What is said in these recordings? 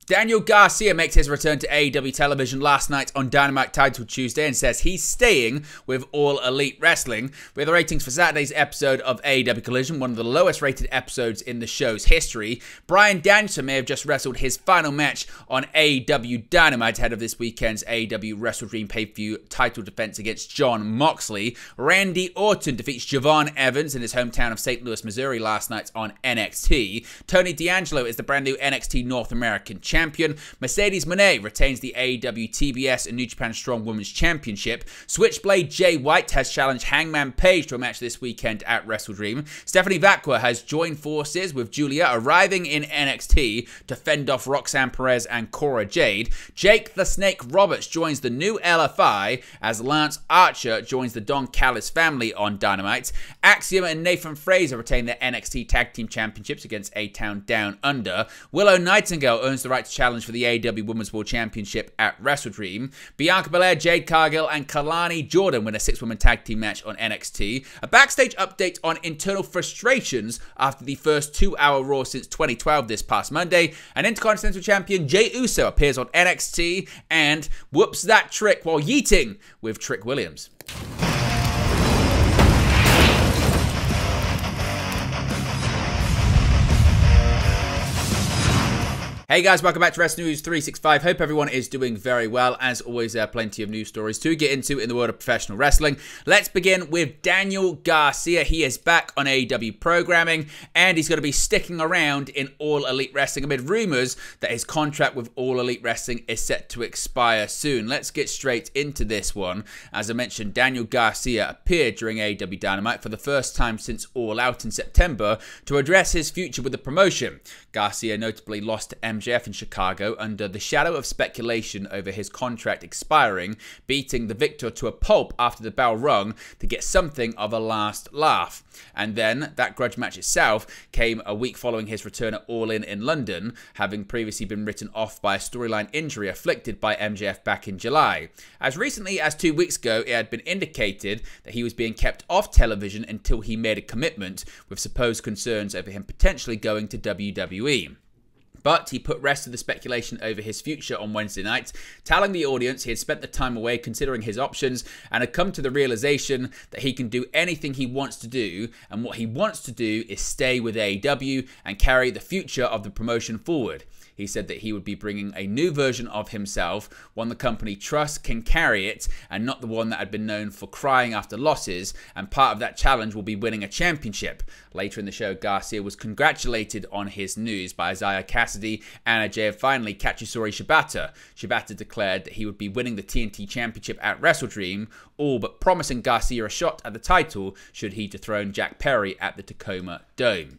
Daniel Garcia makes his return to AEW television last night on Dynamite Title Tuesday and says he's staying with All Elite Wrestling. With the ratings for Saturday's episode of AEW Collision, one of the lowest rated episodes in the show's history, Bryan Danielson may have just wrestled his final match on AEW Dynamite ahead of this weekend's AEW Wrestle Dream pay-per-view title defense against Jon Moxley. Randy Orton defeats Javon Evans in his hometown of St. Louis, Missouri last night on NXT. Tony D'Angelo is the brand new NXT North American champion. Mercedes Moné retains the AEW TBS and New Japan Strong Women's Championship. Switchblade Jay White has challenged Hangman Page to a match this weekend at Wrestle Dream. Stephanie Vacqua has joined forces with Julia, arriving in NXT to fend off Roxanne Perez and Cora Jade. Jake the Snake Roberts joins the new LFI as Lance Archer joins the Don Callis family on Dynamite. Axiom and Nathan Fraser retain their NXT Tag Team Championships against A-Town Down Under. Willow Nightingale earns the right to challenge for the AEW Women's World Championship at Wrestle Dream. Bianca Belair, Jade Cargill, and Kalani Jordan win a 6-woman tag team match on NXT. A backstage update on internal frustrations after the first 2-hour Raw since 2012 this past Monday. And Intercontinental Champion Jey Uso appears on NXT and whoops that trick while yeeting with Trick Williams. Hey guys, welcome back to Wrestling News 365. Hope everyone is doing very well. As always, there are plenty of news stories to get into in the world of professional wrestling. Let's begin with Daniel Garcia. He is back on AEW programming, and he's going to be sticking around in All Elite Wrestling amid rumors that his contract with All Elite Wrestling is set to expire soon. Let's get straight into this one. As I mentioned, Daniel Garcia appeared during AEW Dynamite for the first time since All Out in September to address his future with the promotion. Garcia notably lost to MJF in Chicago under the shadow of speculation over his contract expiring, beating the victor to a pulp after the bell rung to get something of a last laugh. And then that grudge match itself came a week following his return at All In London, having previously been written off by a storyline injury afflicted by MJF back in July. As recently as 2 weeks ago, it had been indicated that he was being kept off television until he made a commitment, with supposed concerns over him potentially going to WWE. But he put rest to the speculation over his future on Wednesday night, telling the audience he had spent the time away considering his options and had come to the realization that he can do anything he wants to do, and what he wants to do is stay with AEW and carry the future of the promotion forward. He said that he would be bringing a new version of himself, one the company trusts can carry it, and not the one that had been known for crying after losses, and part of that challenge will be winning a championship. Later in the show, Garcia was congratulated on his news by Isaiah Cassidy, Anna Jay, and finally Katsuyori Shibata. Shibata declared that he would be winning the TNT Championship at Wrestle Dream, all but promising Garcia a shot at the title should he dethrone Jack Perry at the Tacoma Dome.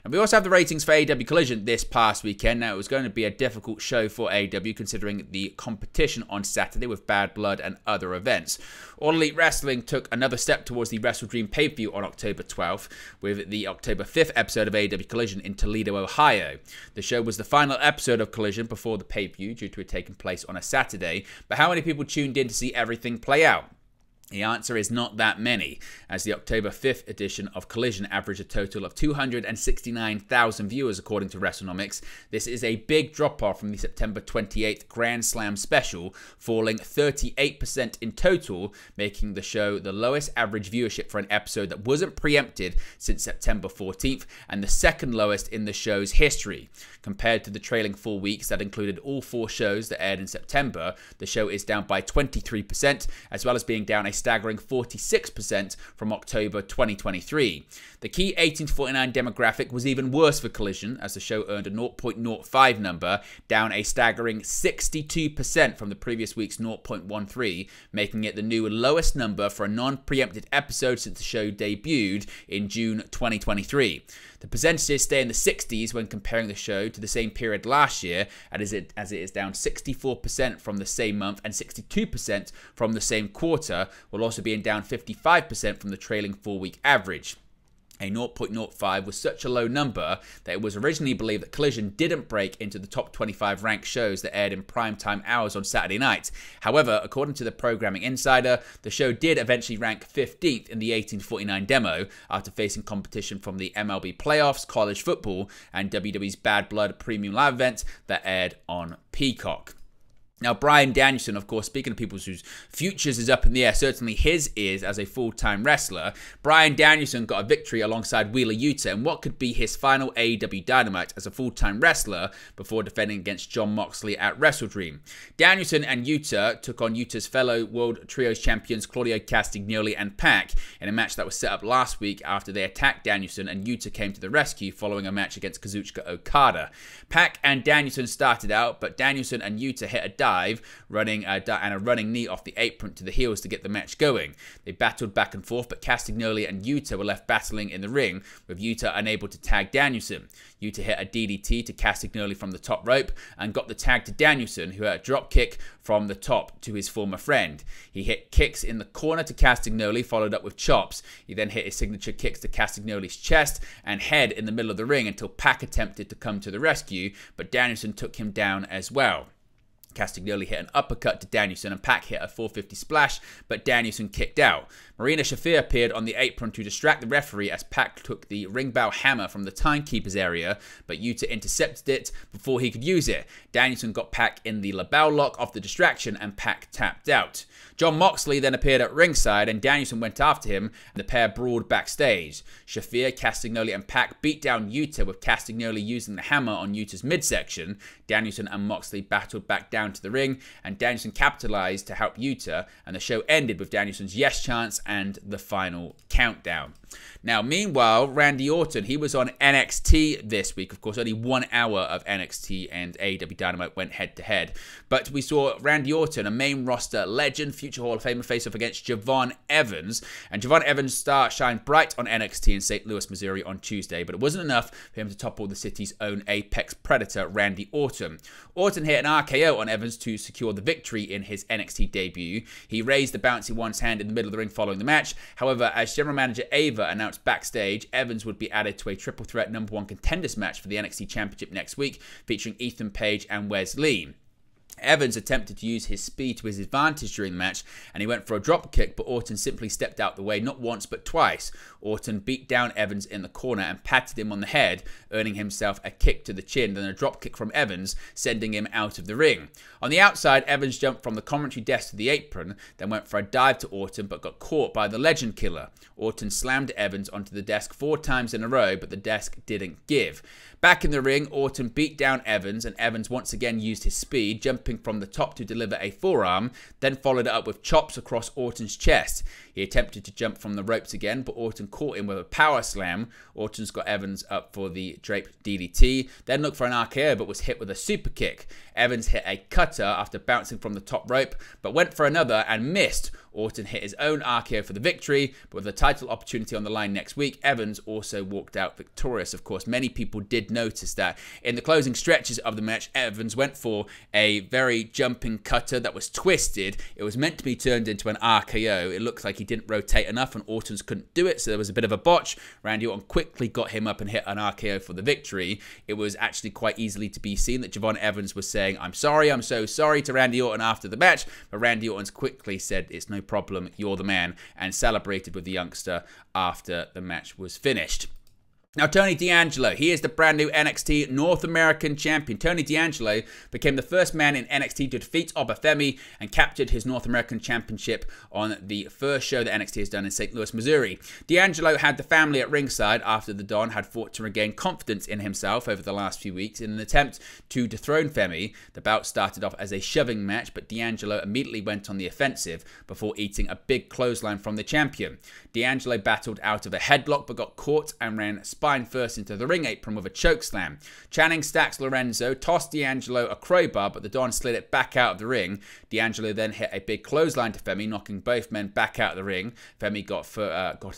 And we also have the ratings for AEW Collision this past weekend. Now, it was going to be a difficult show for AEW considering the competition on Saturday with Bad Blood and other events. All Elite Wrestling took another step towards the Wrestle Dream pay-per-view on October 12th with the October 5th episode of AEW Collision in Toledo, Ohio. The show was the final episode of Collision before the pay-per-view due to it taking place on a Saturday. But how many people tuned in to see everything play out? The answer is not that many, as the October 5th edition of Collision averaged a total of 269,000 viewers according to WrestleNomics. This is a big drop-off from the September 28th Grand Slam special, falling 38% in total, making the show the lowest average viewership for an episode that wasn't preempted since September 14th, and the second lowest in the show's history. Compared to the trailing 4 weeks that included all 4 shows that aired in September, the show is down by 23%, as well as being down a staggering 46% from October 2023. The key 18 to 49 demographic was even worse for Collision, as the show earned a 0.05 number, down a staggering 62% from the previous week's 0.13, making it the new lowest number for a non-preempted episode since the show debuted in June 2023. The percentages stay in the 60s when comparing the show to the same period last year, as it is down 64% from the same month and 62% from the same quarter, while also being down 55% from the trailing 4-week average. A 0.05 was such a low number that it was originally believed that Collision didn't break into the top 25 ranked shows that aired in primetime hours on Saturday night. However, according to the Programming Insider, the show did eventually rank 15th in the 1849 demo after facing competition from the MLB playoffs, college football, and WWE's Bad Blood premium live event that aired on Peacock. Now, Bryan Danielson, of course, speaking of people whose futures is up in the air, certainly his is as a full-time wrestler. Bryan Danielson got a victory alongside Wheeler Yuta in what could be his final AEW Dynamite as a full-time wrestler before defending against Jon Moxley at WrestleDream. Danielson and Yuta took on Yuta's fellow World Trios champions Claudio Castagnoli and Pac in a match that was set up last week after they attacked Danielson and Yuta came to the rescue following a match against Kazuchika Okada. Pac and Danielson started out, but Danielson and Yuta hit a dive, running a running knee off the apron to the heels to get the match going. They battled back and forth, but Castagnoli and Yuta were left battling in the ring, with Yuta unable to tag Danielson. Yuta hit a DDT to Castagnoli from the top rope and got the tag to Danielson, who had a drop kick from the top to his former friend. He hit kicks in the corner to Castagnoli, followed up with chops. He then hit his signature kicks to Castagnoli's chest and head in the middle of the ring until Pac attempted to come to the rescue, but Danielson took him down as well. Castagnoli hit an uppercut to Danielson and Pac hit a 450 splash, but Danielson kicked out. Marina Shafir appeared on the apron to distract the referee as Pac took the ring bow hammer from the timekeeper's area, but Yuta intercepted it before he could use it. Danielson got Pac in the label lock off the distraction and Pac tapped out. Jon Moxley then appeared at ringside and Danielson went after him and the pair brawled backstage. Shafir, Castagnoli and Pac beat down Yuta, with Castagnoli using the hammer on Yuta's midsection. Danielson and Moxley battled back down to the ring and Danielson capitalized to help Yuta, and the show ended with Danielson's yes chants and the final countdown. Now, meanwhile, Randy Orton, he was on NXT this week. Of course, only 1 hour of NXT and AEW Dynamite went head-to-head. But we saw Randy Orton, a main roster legend, future Hall of Famer, face off against Javon Evans. And Javon Evans' star shined bright on NXT in St. Louis, Missouri on Tuesday, but it wasn't enough for him to topple the city's own apex predator, Randy Orton. Orton hit an RKO on Evans to secure the victory in his NXT debut. He raised the bouncy one's hand in the middle of the ring following the match. However, as general manager Ava announced backstage, Evans would be added to a triple threat #1 contenders match for the NXT Championship next week, featuring Ethan Page and Wes Lee. Evans attempted to use his speed to his advantage during the match, and he went for a drop kick, but Orton simply stepped out the way not once but twice. Orton beat down Evans in the corner and patted him on the head, earning himself a kick to the chin, then a drop kick from Evans, sending him out of the ring. On the outside, Evans jumped from the commentary desk to the apron, then went for a dive to Orton, but got caught by the Legend Killer. Orton slammed Evans onto the desk 4 times in a row, but the desk didn't give. Back in the ring, Orton beat down Evans, and Evans once again used his speed, jumping from the top to deliver a forearm, then followed it up with chops across Orton's chest. He attempted to jump from the ropes again, but Orton caught him with a power slam. Orton's got Evans up for the draped DDT, then looked for an RKO, but was hit with a super kick. Evans hit a cutter after bouncing from the top rope, but went for another and missed. Orton hit his own RKO for the victory, but with a title opportunity on the line next week, Evans also walked out victorious. Of course, many people did notice that in the closing stretches of the match, Evans went for a very jumping cutter that was twisted. It was meant to be turned into an RKO. It looks like he didn't rotate enough and Orton's couldn't do it, so there was a bit of a botch. Randy Orton quickly got him up and hit an RKO for the victory. It was actually quite easily to be seen that Javon Evans was saying, "I'm sorry, I'm so sorry" to Randy Orton after the match, but Randy Orton quickly said, "It's no problem, you're the man," and celebrated with the youngster after the match was finished. Now, Tony D'Angelo, he is the brand new NXT North American champion. Tony D'Angelo became the first man in NXT to defeat Obafemi and captured his North American championship on the first show that NXT has done in St. Louis, Missouri. D'Angelo had the family at ringside after the Don had fought to regain confidence in himself over the last few weeks in an attempt to dethrone Femi. The bout started off as a shoving match, but D'Angelo immediately went on the offensive before eating a big clothesline from the champion. D'Angelo battled out of a headlock but got caught and ran spine first into the ring apron with a chokeslam. Channing Stacks Lorenzo tossed D'Angelo a crowbar, but the Don slid it back out of the ring. D'Angelo then hit a big clothesline to Femi, knocking both men back out of the ring. Femi got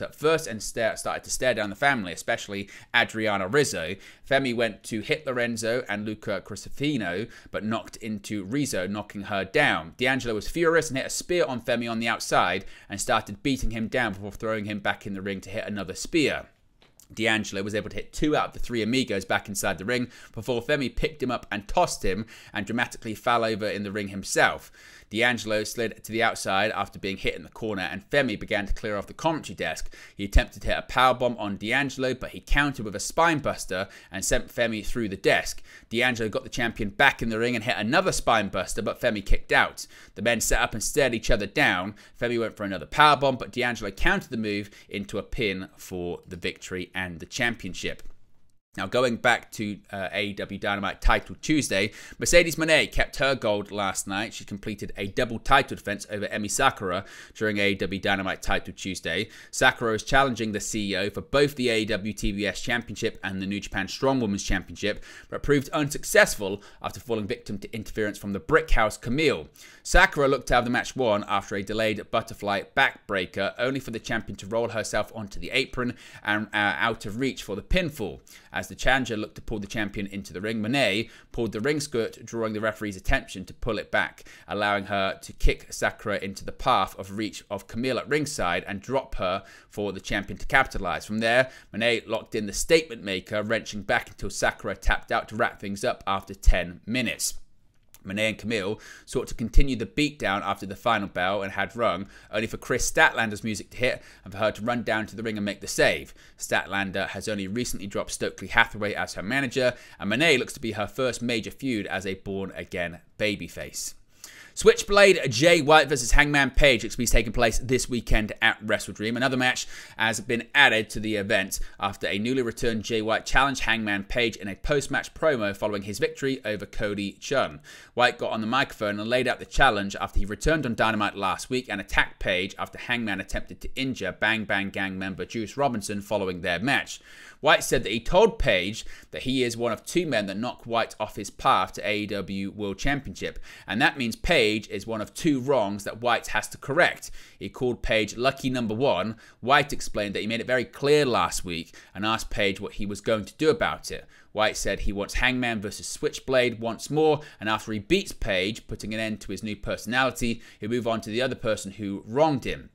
up first and started to stare down the family, especially Adriana Rizzo. Femi went to hit Lorenzo and Luca Crucifino, but knocked into Rizzo, knocking her down. D'Angelo was furious and hit a spear on Femi on the outside and started beating him down before throwing him back in the ring to hit another spear. D'Angelo was able to hit 2 out of the 3 amigos back inside the ring before Femi picked him up and tossed him and dramatically fell over in the ring himself. D'Angelo slid to the outside after being hit in the corner, and Femi began to clear off the commentary desk. He attempted to hit a powerbomb on D'Angelo, but he countered with a spinebuster and sent Femi through the desk. D'Angelo got the champion back in the ring and hit another spinebuster, but Femi kicked out. The men set up and stared each other down. Femi went for another powerbomb, but D'Angelo countered the move into a pin for the victory and the championship. Now, going back to AEW Dynamite Title Tuesday, Mercedes Moné kept her gold last night. She completed a double title defense over Emi Sakura during AEW Dynamite Title Tuesday. Sakura is challenging the CEO for both the AEW TBS Championship and the New Japan Strong Women's Championship, but proved unsuccessful after falling victim to interference from the Brickhouse Camille. Sakura looked to have the match won after a delayed butterfly backbreaker, only for the champion to roll herself onto the apron and out of reach for the pinfall. As the challenger looked to pull the champion into the ring, Moné pulled the ring skirt, drawing the referee's attention to pull it back, allowing her to kick Sakura into the path of reach of Camille at ringside and drop her for the champion to capitalize. From there, Moné locked in the statement maker, wrenching back until Sakura tapped out to wrap things up after 10 minutes. Moné and Camille sought to continue the beatdown after the final bell and had rung, only for Chris Statlander's music to hit and for her to run down to the ring and make the save. Statlander has only recently dropped Stokely Hathaway as her manager, and Moné looks to be her first major feud as a born-again babyface. Switchblade Jay White versus Hangman Page looks to be taking place this weekend at WrestleDream. Another match has been added to the event after a newly returned Jay White challenged Hangman Page in a post-match promo following his victory over Cody Chun. White got on the microphone and laid out the challenge after he returned on Dynamite last week and attacked Page after Hangman attempted to injure Bang Bang Gang member Juice Robinson following their match. White said that he told Page that he is one of 2 men that knocked White off his path to AEW World Championship, and that means Page is one of 2 wrongs that White has to correct. He called Page lucky number 1. White explained that he made it very clear last week and asked Page what he was going to do about it. White said he wants Hangman versus Switchblade once more, and after he beats Page, putting an end to his new personality, he'll move on to the other person who wronged him.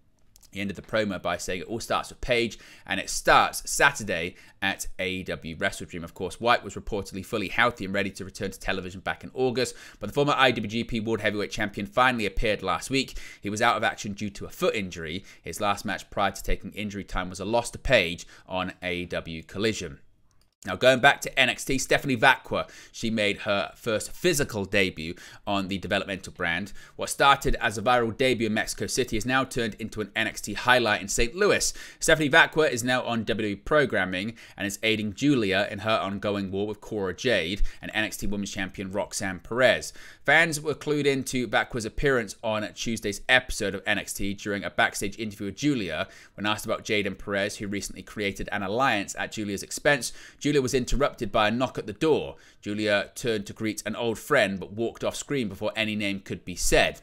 He ended the promo by saying it all starts with Page, and it starts Saturday at AEW WrestleDream. Of course, White was reportedly fully healthy and ready to return to television back in August, but the former IWGP World Heavyweight Champion finally appeared last week. He was out of action due to a foot injury. His last match prior to taking injury time was a loss to Page on AEW Collision. Now, going back to NXT, Stephanie Vacqua, she made her first physical debut on the developmental brand. What started as a viral debut in Mexico City has now turned into an NXT highlight in St. Louis. Stephanie Vacqua is now on WWE programming and is aiding Julia in her ongoing war with Cora Jade and NXT Women's Champion Roxanne Perez. Fans were clued into Vacqua's appearance on Tuesday's episode of NXT during a backstage interview with Julia. When asked about Jade and Perez, who recently created an alliance at Julia's expense, Julia was interrupted by a knock at the door. Julia turned to greet an old friend but walked off screen before any name could be said.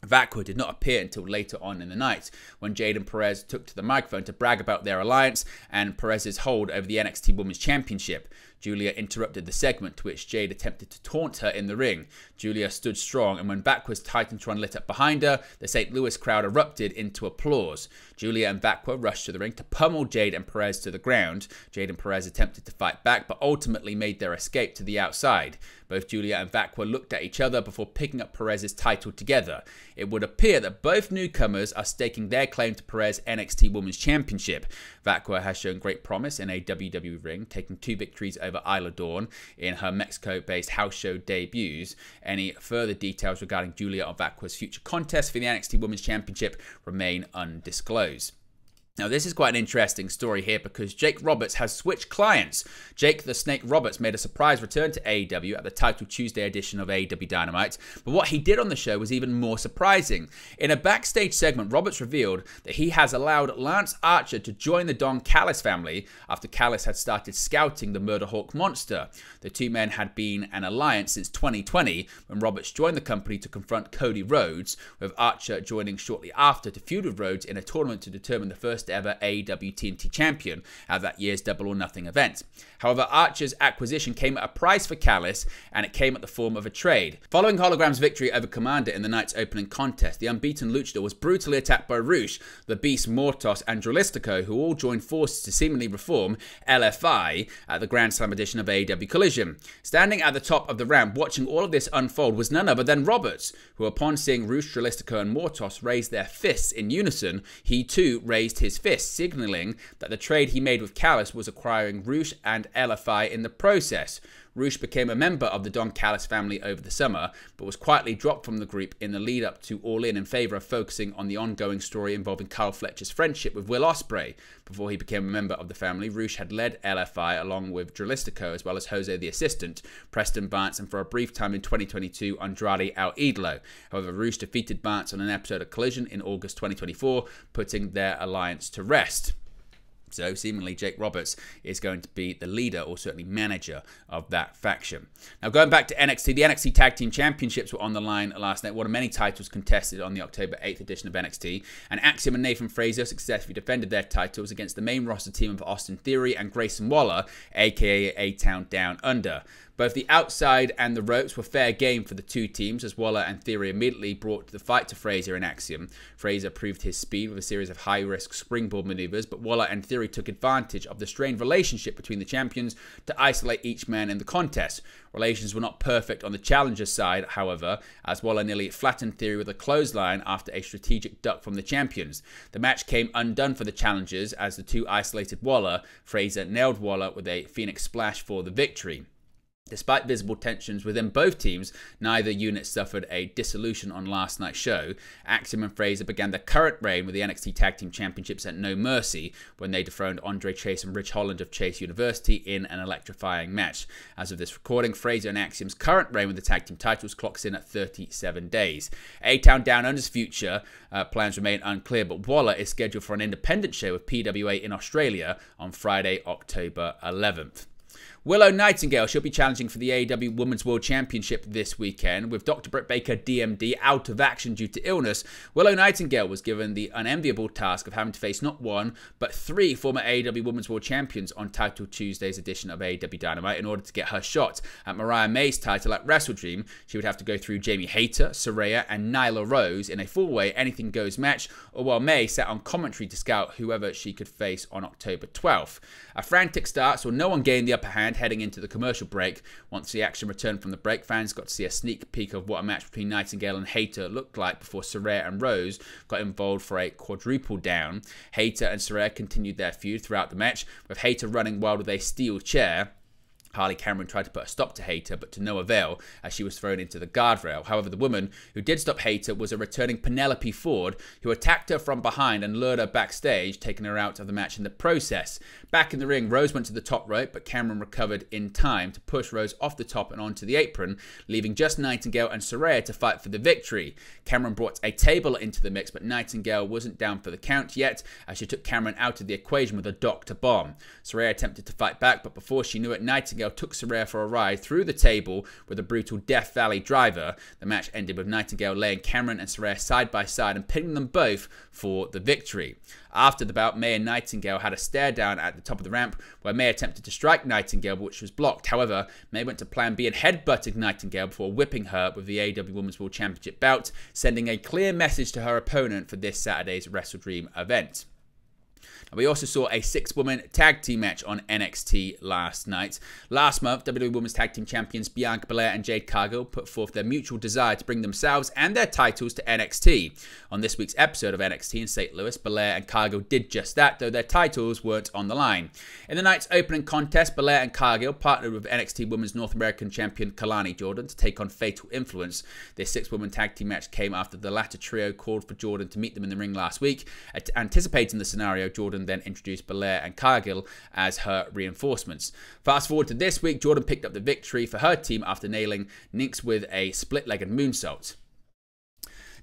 Vacqua did not appear until later on in the night, when Jade and Perez took to the microphone to brag about their alliance and Perez's hold over the NXT Women's Championship. Julia interrupted the segment, to which Jade attempted to taunt her in the ring. Julia stood strong, and when Vacqua's Titantron lit up behind her, the St. Louis crowd erupted into applause. Julia and Vacqua rushed to the ring to pummel Jade and Perez to the ground. Jade and Perez attempted to fight back, but ultimately made their escape to the outside. Both Julia and Vacqua looked at each other before picking up Perez's title together. It would appear that both newcomers are staking their claim to Perez's NXT Women's Championship. Vacqua has shown great promise in a WWE ring, taking 2 victories over Isla Dawn in her Mexico-based house show debuts. Any further details regarding Julia or Vacqua's future contest for the NXT Women's Championship remain undisclosed. Now, this is quite an interesting story here because Jake Roberts has switched clients. Jake the Snake Roberts made a surprise return to AEW at the Title Tuesday edition of AEW Dynamite, but what he did on the show was even more surprising. In a backstage segment, Roberts revealed that he has allowed Lance Archer to join the Don Callis family after Callis had started scouting the Murder Hawk monster. The 2 men had been an alliance since 2020 when Roberts joined the company to confront Cody Rhodes, with Archer joining shortly after to feud with Rhodes in a tournament to determine the first first ever AEW TNT champion at that year's Double or Nothing event. However, Archer's acquisition came at a price for Callis, and it came at the form of a trade. Following Hologram's victory over Commander in the night's opening contest, the unbeaten luchador was brutally attacked by Rush, the Beast Mortos, and Dralistico, who all joined forces to seemingly reform LFI at the Grand Slam edition of AEW Collision. Standing at the top of the ramp, watching all of this unfold, was none other than Roberts, who upon seeing Rush, Dralistico, and Mortos raise their fists in unison, he too raised his fist, signalling that the trade he made with Callis was acquiring Rush and LFI in the process. Rush became a member of the Don Callis family over the summer, but was quietly dropped from the group in the lead up to All In favour of focusing on the ongoing story involving Kyle Fletcher's friendship with Will Ospreay. Before he became a member of the family, Rush had led LFI along with Dralistico, as well as Jose the Assistant, Preston Vance, and for a brief time in 2022, Andrade El Idolo. However, Rush defeated Vance on an episode of Collision in August 2024, putting their alliance to rest. So seemingly Jake Roberts is going to be the leader, or certainly manager, of that faction. Now going back to NXT, the NXT Tag Team Championships were on the line last night. One of many titles contested on the October 8th edition of NXT. And Axiom and Nathan Frazier successfully defended their titles against the main roster team of Austin Theory and Grayson Waller, aka A-Town Down Under. Both the outside and the ropes were fair game for the two teams, as Waller and Theory immediately brought the fight to Frazier and Axiom. Frazier proved his speed with a series of high-risk springboard maneuvers, but Waller and Theory took advantage of the strained relationship between the champions to isolate each man in the contest. Relations were not perfect on the challenger's side, however, as Waller nearly flattened Theory with a clothesline after a strategic duck from the champions. The match came undone for the challengers as the two isolated Waller. Frazier nailed Waller with a Phoenix Splash for the victory. Despite visible tensions within both teams, neither unit suffered a dissolution on last night's show. Axiom and Frazier began their current reign with the NXT Tag Team Championships at No Mercy when they dethroned Andre Chase and Rich Holland of Chase University in an electrifying match. As of this recording, Frazier and Axiom's current reign with the Tag Team titles clocks in at 37 days. A-Town Down Under's future plans remain unclear, but Waller is scheduled for an independent show with PWA in Australia on Friday, October 11th. Willow Nightingale, she'll be challenging for the AEW Women's World Championship this weekend. With Dr. Britt Baker, DMD, out of action due to illness, Willow Nightingale was given the unenviable task of having to face not one, but three former AEW Women's World Champions on Title Tuesday's edition of AEW Dynamite in order to get her shot at Mariah May's title at Wrestle Dream. She would have to go through Jamie Hayter, Saraya, and Nyla Rose in a four-way anything goes match, or while May sat on commentary to scout whoever she could face on October 12th. A frantic start saw no one gain the upper hand heading into the commercial break. Once the action returned from the break, fans got to see a sneak peek of what a match between Nightingale and Hayter looked like before Saraya and Rose got involved for a quadruple down. Hayter and Saraya continued their feud throughout the match, with Hayter running wild with a steel chair. Harley Cameron tried to put a stop to Hayter, but to no avail, as she was thrown into the guardrail. However, the woman who did stop Hayter was a returning Penelope Ford, who attacked her from behind and lured her backstage, taking her out of the match in the process. Back in the ring, Rose went to the top rope, but Cameron recovered in time to push Rose off the top and onto the apron, leaving just Nightingale and Saraya to fight for the victory. Cameron brought a table into the mix, but Nightingale wasn't down for the count yet, as she took Cameron out of the equation with a Doctor Bomb. Saraya attempted to fight back, but before she knew it, Nightingale took Saraya for a ride through the table with a brutal Death Valley driver. The match ended with Nightingale laying Cameron and Saraya side by side and pinning them both for the victory. After the bout, May and Nightingale had a stare down at the top of the ramp, where May attempted to strike Nightingale, which was blocked. However, May went to plan B and headbutted Nightingale before whipping her with the AEW Women's World Championship bout, sending a clear message to her opponent for this Saturday's Wrestle Dream event. We also saw a 6-woman tag team match on NXT last night. Last month, WWE Women's Tag Team Champions Bianca Belair and Jade Cargill put forth their mutual desire to bring themselves and their titles to NXT. On this week's episode of NXT in St. Louis, Belair and Cargill did just that, though their titles weren't on the line. In the night's opening contest, Belair and Cargill partnered with NXT Women's North American Champion Kalani Jordan to take on Fatal Influence. This 6-woman tag team match came after the latter trio called for Jordan to meet them in the ring last week. Anticipating the scenario, Jordan then introduced Belair and Cargill as her reinforcements. Fast forward to this week, Jordan picked up the victory for her team after nailing Nix with a split-legged moonsault.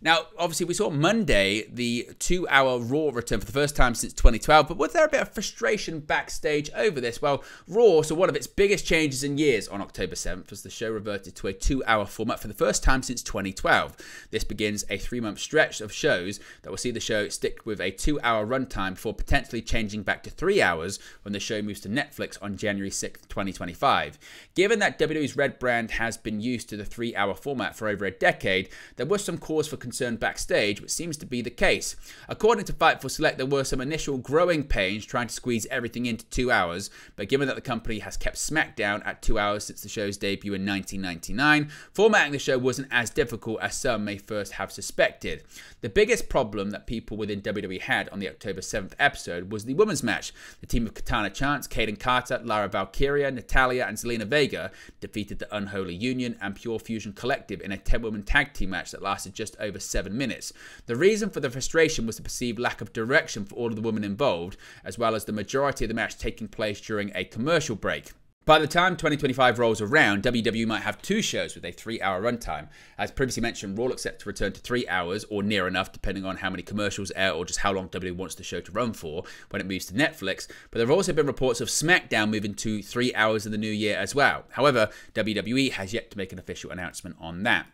Now, obviously, we saw Monday the 2-hour Raw return for the first time since 2012, but was there a bit of frustration backstage over this? Well, Raw saw one of its biggest changes in years on October 7th as the show reverted to a 2-hour format for the first time since 2012. This begins a 3-month stretch of shows that will see the show stick with a 2-hour runtime before potentially changing back to 3 hours when the show moves to Netflix on January 6th, 2025. Given that WWE's Red brand has been used to the 3-hour format for over a decade, there was some cause for concern backstage, which seems to be the case. According to Fightful Select, there were some initial growing pains trying to squeeze everything into 2 hours, but given that the company has kept SmackDown at 2 hours since the show's debut in 1999, formatting the show wasn't as difficult as some may first have suspected. The biggest problem that people within WWE had on the October 7th episode was the women's match. The team of Katana Chance, Kaden Carter, Lara Valkyria, Natalya, and Zelina Vega defeated the Unholy Union and Pure Fusion Collective in a 10-woman tag team match that lasted just over 7 minutes. The reason for the frustration was the perceived lack of direction for all of the women involved, as well as the majority of the match taking place during a commercial break. By the time 2025 rolls around, WWE might have 2 shows with a 3-hour runtime. As previously mentioned, Raw looks set to return to 3 hours, or near enough, depending on how many commercials air or just how long WWE wants the show to run for when it moves to Netflix. But there have also been reports of SmackDown moving to 3 hours in the new year as well. However, WWE has yet to make an official announcement on that.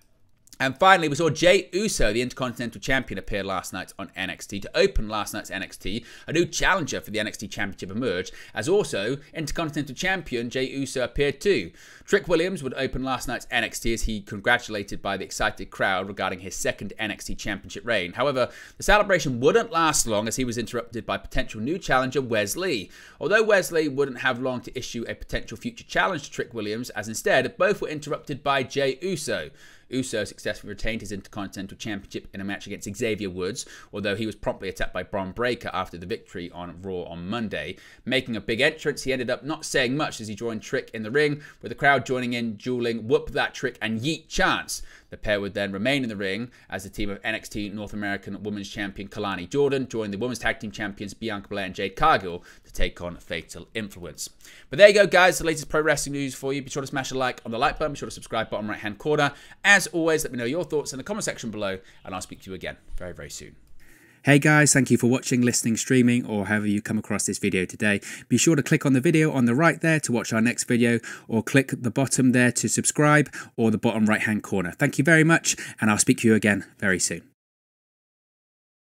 And finally, we saw Jey Uso, the Intercontinental Champion, appear last night on NXT. To open last night's NXT, a new challenger for the NXT Championship emerged, as also Intercontinental Champion Jey Uso appeared too. Trick Williams would open last night's NXT as he congratulated by the excited crowd regarding his second NXT Championship reign. However, the celebration wouldn't last long as he was interrupted by potential new challenger Wes Lee. Although Wes Lee wouldn't have long to issue a potential future challenge to Trick Williams, as instead, both were interrupted by Jey Uso. Uso successfully retained his Intercontinental Championship in a match against Xavier Woods, although he was promptly attacked by Bron Breakker after the victory on Raw on Monday. Making a big entrance, he ended up not saying much as he joined Trick in the ring, with the crowd joining in, dueling Whoop That Trick and Yeet chants. The pair would then remain in the ring as the team of NXT North American Women's Champion Kalani Jordan joined the Women's Tag Team Champions Bianca Belair and Jade Cargill to take on Fatal Influence. But there you go, guys, the latest pro wrestling news for you. Be sure to smash a like on the like button. Be sure to subscribe bottom right hand corner. As always, let me know your thoughts in the comment section below, and I'll speak to you again very, very soon. Hey guys, thank you for watching, listening, streaming, or however you come across this video today. Be sure to click on the video on the right there to watch our next video, or click the bottom there to subscribe, or the bottom right hand corner. Thank you very much, and I'll speak to you again very soon.